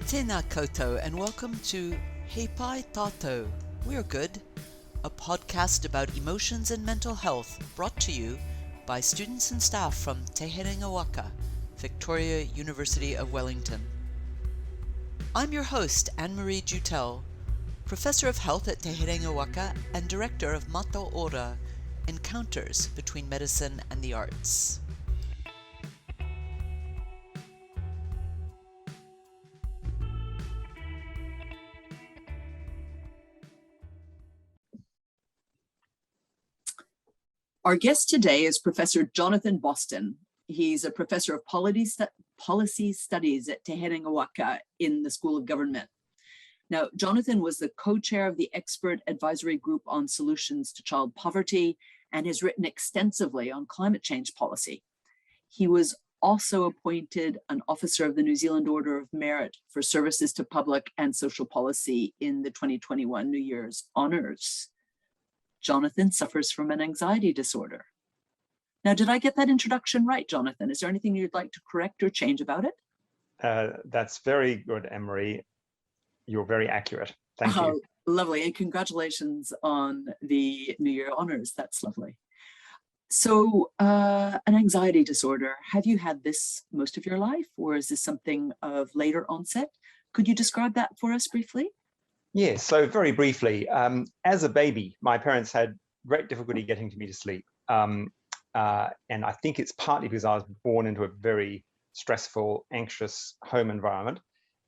Tēnā koutou and welcome to PAI TāTOU, We're Good, a podcast about emotions and mental health brought to you by students and staff from Te Herenga Waka, Victoria University of Wellington. I'm your host, Annemarie Jutel, Professor of Health at Te Herenga Waka and Director of Mata Ora, Encounters Between Medicine and the Arts. Our guest today is Professor Jonathan Boston. He's a professor of policy studies at Te Herenga Waka in the School of Government. Now, Jonathan was the co-chair of the Expert Advisory Group on Solutions to Child Poverty and has written extensively on climate change policy. He was also appointed an officer of the New Zealand Order of Merit for services to public and social policy in the 2021 New Year's Honours. Jonathan suffers from an anxiety disorder. Now, did I get that introduction right, Jonathan? Is there anything you'd like to correct or change about it? That's very good, Annemarie. You're very accurate. Thank you. Lovely, and congratulations on the New Year Honours. That's lovely. So, an anxiety disorder, have you had this most of your life, or is this something of later onset? Could you describe that for us briefly? Yes, so very briefly, as a baby, my parents had great difficulty getting me to sleep. And I think it's partly because I was born into a very stressful, anxious home environment.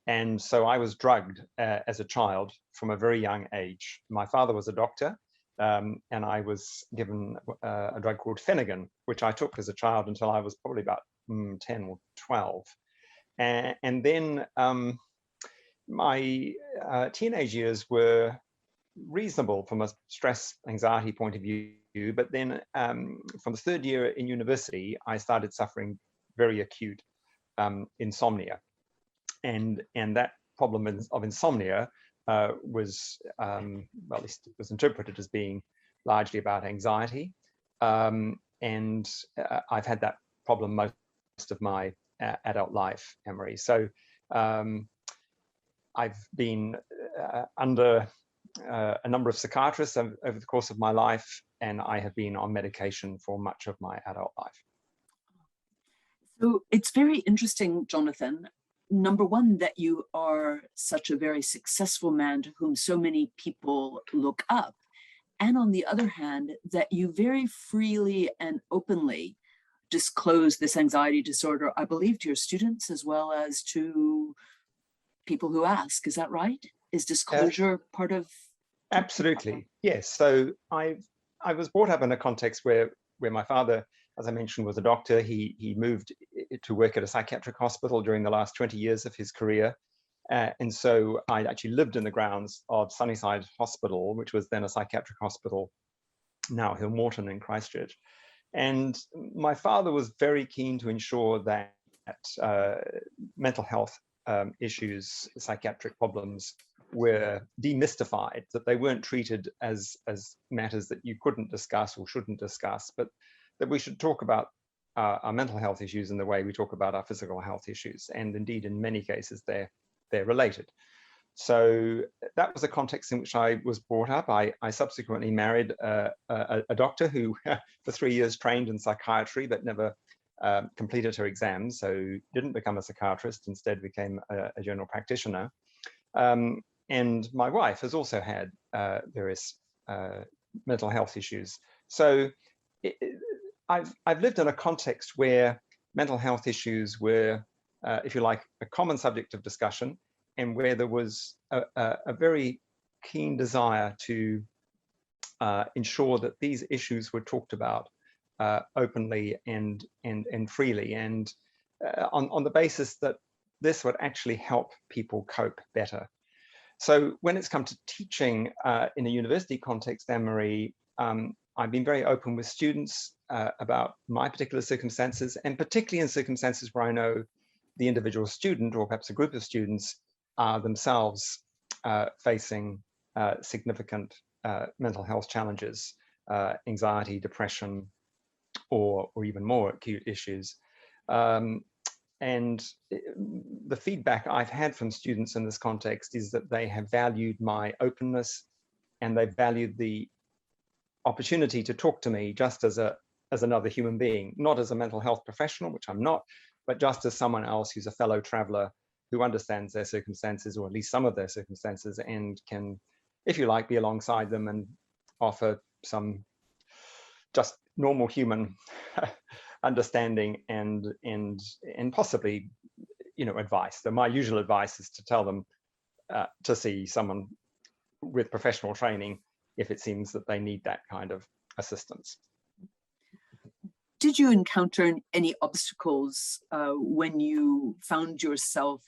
And so I was drugged as a child from a very young age. My father was a doctor, and I was given a drug called Phenergan, which I took as a child until I was probably about 10 or 12. And then my teenage years were reasonable from a stress anxiety point of view, but then from the third year in university, I started suffering very acute insomnia. And that problem of insomnia was, well, at least it was interpreted as being largely about anxiety. And I've had that problem most of my adult life, Annemarie. So I've been under a number of psychiatrists over the course of my life, and I have been on medication for much of my adult life. So it's very interesting, Jonathan. Number one, that you are such a very successful man to whom so many people look up. And on the other hand, that you very freely and openly disclose this anxiety disorder, I believe, to your students as well as to people who ask. Is that right? Is disclosure part of? Absolutely, yes. So I was brought up in a context where my father, as I mentioned, was a doctor. He moved to work at a psychiatric hospital during the last 20 years of his career. And so I actually lived in the grounds of Sunnyside Hospital, which was then a psychiatric hospital, now Hill Morton in Christchurch. And my father was very keen to ensure that mental health issues, psychiatric problems were demystified, that they weren't treated as matters that you couldn't discuss or shouldn't discuss, but that we should talk about our mental health issues in the way we talk about our physical health issues. And indeed, in many cases, they're related. So that was the context in which I was brought up. I subsequently married a doctor who for 3 years trained in psychiatry, but never completed her exams, so didn't become a psychiatrist, instead became a general practitioner. And my wife has also had various mental health issues. So I've lived in a context where mental health issues were, if you like, a common subject of discussion, and where there was a very keen desire to ensure that these issues were talked about openly and freely, and on the basis that this would actually help people cope better. So when it's come to teaching in a university context, Annemarie, I've been very open with students about my particular circumstances, and particularly in circumstances where I know the individual student, or perhaps a group of students, are themselves facing significant mental health challenges, anxiety, depression, or even more acute issues. and the feedback I've had from students in this context is that they have valued my openness, and they've valued the opportunity to talk to me just as another human being, not as a mental health professional, which I'm not, but just as someone else who's a fellow traveler who understands their circumstances, or at least some of their circumstances, and can, if you like, be alongside them and offer some just normal human understanding and possibly, advice. So my usual advice is to tell them to see someone with professional training if it seems that they need that kind of assistance. Did you encounter any obstacles when you found yourself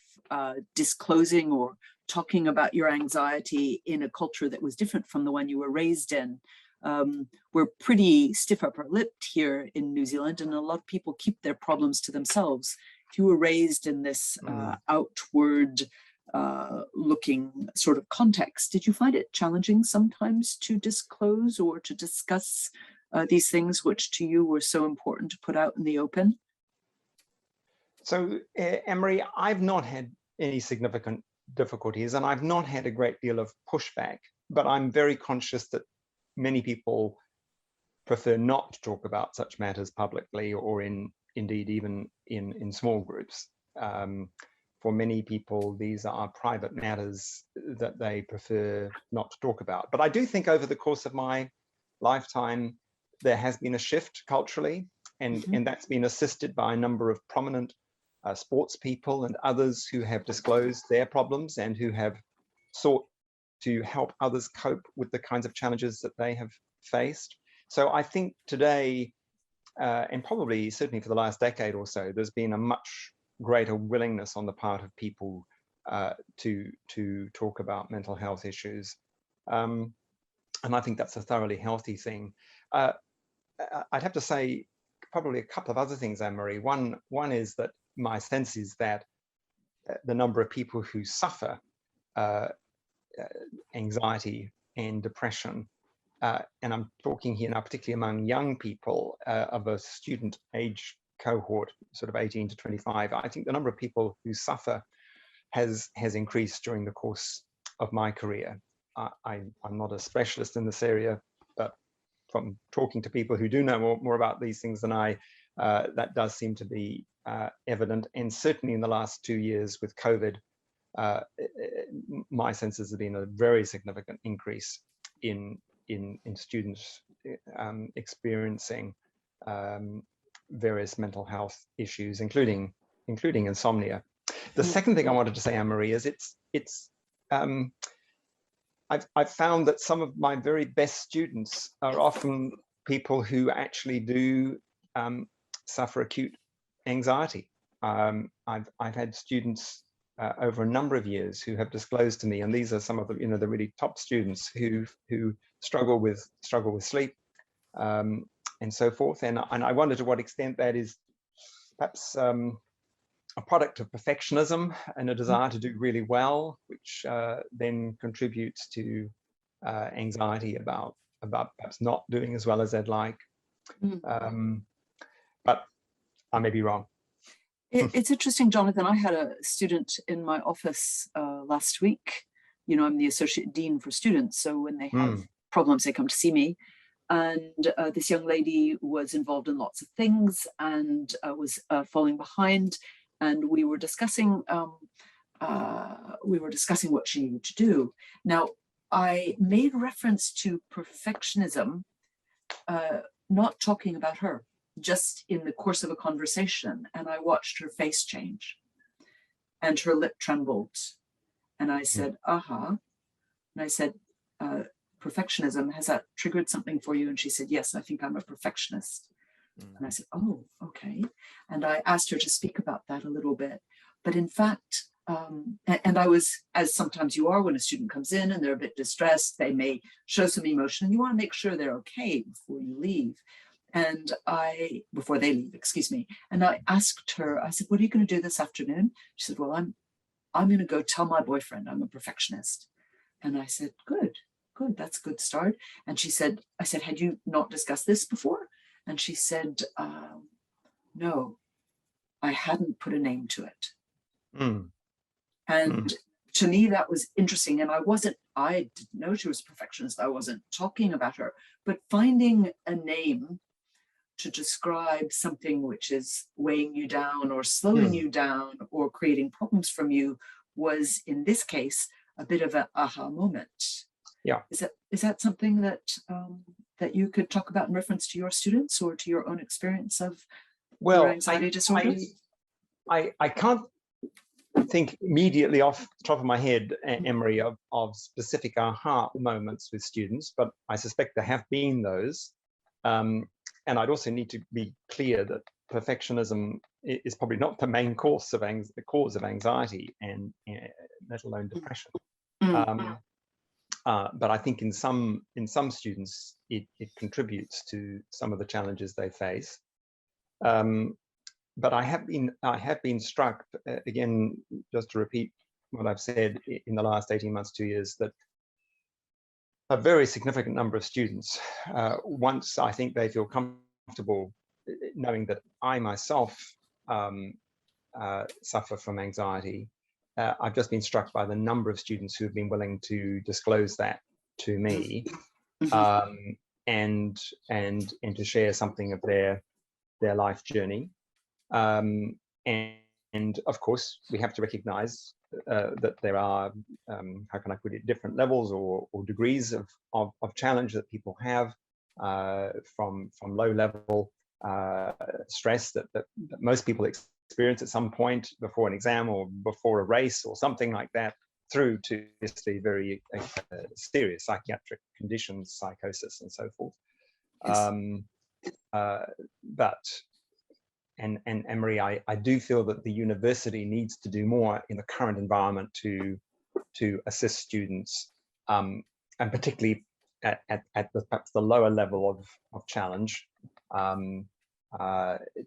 disclosing or talking about your anxiety in a culture that was different from the one you were raised in? We're pretty stiff upper-lipped here in New Zealand, and a lot of people keep their problems to themselves. If you were raised in this outward looking sort of context, did you find it challenging sometimes to disclose or to discuss these things which to you were so important to put out in the open? So, Annemarie, I've not had any significant difficulties, and I've not had a great deal of pushback, but I'm very conscious that many people prefer not to talk about such matters publicly, or indeed even in small groups. For many people, these are private matters that they prefer not to talk about. But I do think over the course of my lifetime, there has been a shift culturally, and that's been assisted by a number of prominent sports people and others who have disclosed their problems and who have sought to help others cope with the kinds of challenges that they have faced. So I think today, and probably certainly for the last decade or so, there's been a much greater willingness on the part of people to talk about mental health issues. And I think that's a thoroughly healthy thing. I'd have to say probably a couple of other things, Annemarie. One is that my sense is that the number of people who suffer anxiety and depression, and I'm talking here now particularly among young people of a student age cohort, sort of 18 to 25, I think the number of people who suffer has increased during the course of my career. I'm not a specialist in this area, but from talking to people who do know more about these things than I, that does seem to be evident. And certainly in the last 2 years with COVID, my sense has been a very significant increase in students experiencing various mental health issues, including insomnia. The second thing I wanted to say, Annemarie, is I've found that some of my very best students are often people who actually do suffer acute anxiety. I've had students over a number of years who have disclosed to me, and these are some of the the really top students who struggle with sleep and so forth. And I wonder to what extent that is perhaps a product of perfectionism and a desire to do really well, which then contributes to anxiety about perhaps not doing as well as they'd like. But I may be wrong. It's interesting, Jonathan. I had a student in my office last week. I'm the associate dean for students, so when they have problems, they come to see me. And this young lady was involved in lots of things and was falling behind. And we were discussing what she needed to do. Now, I made reference to perfectionism, not talking about her, just in the course of a conversation. And I watched her face change and her lip trembled. And I said, aha. And I said, perfectionism, has that triggered something for you? And she said, yes, I think I'm a perfectionist. And I said, oh, okay. And I asked her to speak about that a little bit. But in fact, and I was, as sometimes you are when a student comes in and they're a bit distressed, they may show some emotion, and you want to make sure they're okay before you leave. And before they leave, excuse me. And I asked her, I said, what are you going to do this afternoon? She said, well, I'm going to go tell my boyfriend I'm a perfectionist. And I said, good, that's a good start. And she said, I said, had you not discussed this before? And she said, no, I hadn't put a name to it. Mm. And to me, that was interesting. And I didn't know she was a perfectionist. I wasn't talking about her, but finding a name to describe something which is weighing you down or slowing you down or creating problems from you was, in this case, a bit of an aha moment. Yeah. Is that something that that you could talk about in reference to your students or to your own experience of your anxiety disorder? I can't think immediately off the top of my head, Annemarie, of specific aha moments with students, but I suspect there have been those. And I'd also need to be clear that perfectionism is probably not the main cause of anxiety and let alone depression. But I think in some students it contributes to some of the challenges they face. But I have been struck again, just to repeat what I've said in the last 18 months, 2 years, that a very significant number of students, once I think they feel comfortable knowing that I myself suffer from anxiety, I've just been struck by the number of students who have been willing to disclose that to me, and to share something of their life journey. And of course, we have to recognize that there are, how can I put it, different levels or degrees of challenge that people have, from low level stress that most people experience at some point before an exam or before a race or something like that, through to obviously very serious psychiatric conditions, psychosis and so forth. And Annemarie, I do feel that the university needs to do more in the current environment to assist students, and particularly at perhaps the lower level of challenge,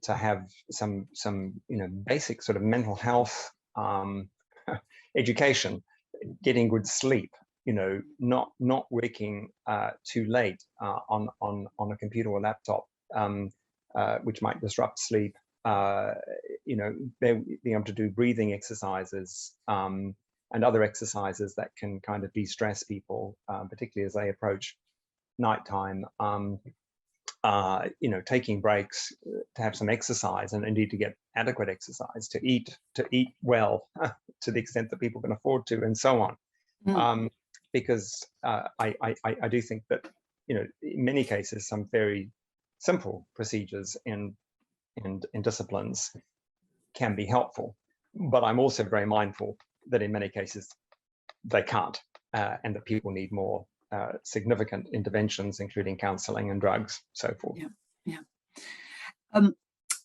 to have some basic sort of mental health education, getting good sleep, not working too late on a computer or laptop, which might disrupt sleep, being able to do breathing exercises and other exercises that can kind of de-stress people, particularly as they approach nighttime. Taking breaks, to have some exercise, and indeed to get adequate exercise, to eat well to the extent that people can afford to, and so on. Because I do think that in many cases some very simple procedures and disciplines can be helpful, but I'm also very mindful that in many cases they can't, and that people need more significant interventions, including counseling and drugs, so forth.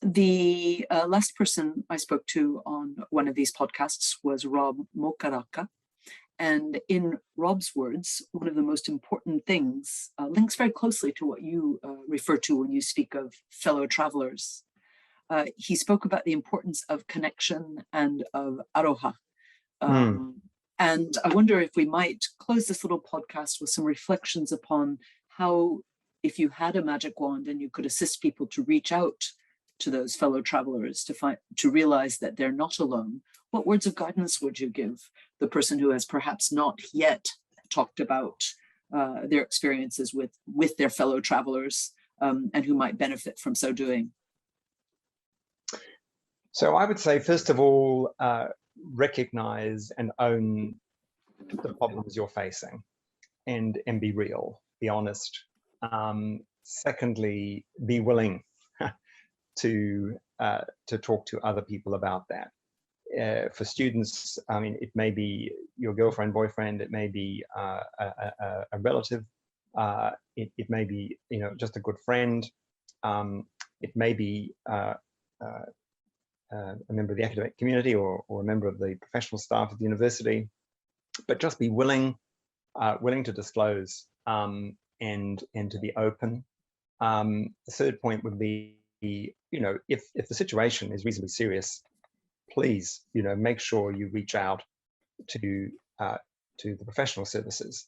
The last person I spoke to on one of these podcasts was Rob Mokaraka. And in Rob's words, one of the most important things links very closely to what you refer to when you speak of fellow travelers. He spoke about the importance of connection and of aroha. And I wonder if we might close this little podcast with some reflections upon how, if you had a magic wand and you could assist people to reach out to those fellow travelers, to realize that they're not alone, what words of guidance would you give the person who has perhaps not yet talked about their experiences with their fellow travelers, and who might benefit from so doing? So I would say, first of all, recognize and own the problems you're facing, and be real, be honest. Secondly, be willing to talk to other people about that. For students, I mean, it may be your girlfriend, boyfriend, it may be a relative, it may be just a good friend, it may be a member of the academic community or a member of the professional staff of the university, but just be willing to disclose, and to be open. The third point would be, if the situation is reasonably serious, please, make sure you reach out to the professional services.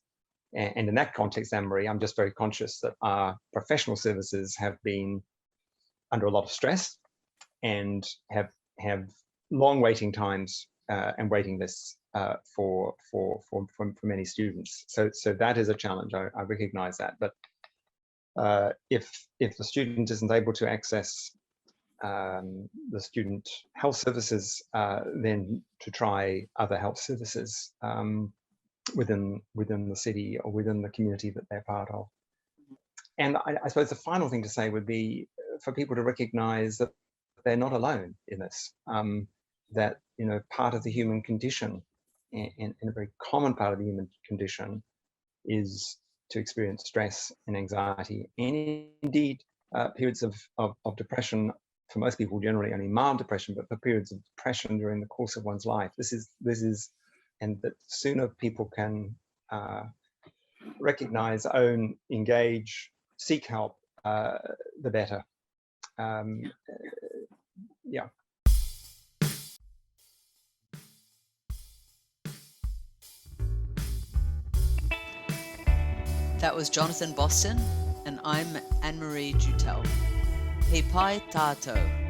And in that context, Annemarie, I'm just very conscious that our professional services have been under a lot of stress and have have long waiting times and waiting lists for many students. So that is a challenge. I recognize that. But if the student isn't able to access the student health services, then to try other health services within the city or within the community that they're part of. And I suppose the final thing to say would be for people to recognize that they're not alone in this, that, you know, part of the human condition, and a very common part of the human condition, is to experience stress and anxiety, and indeed periods of depression. For most people, generally only mild depression, but for periods of depression during the course of one's life. This is, and that sooner people can recognize, own, engage, seek help, the better. Yeah. That was Jonathan Boston, and I'm Annemarie Jutel. He PAI TＡTOU.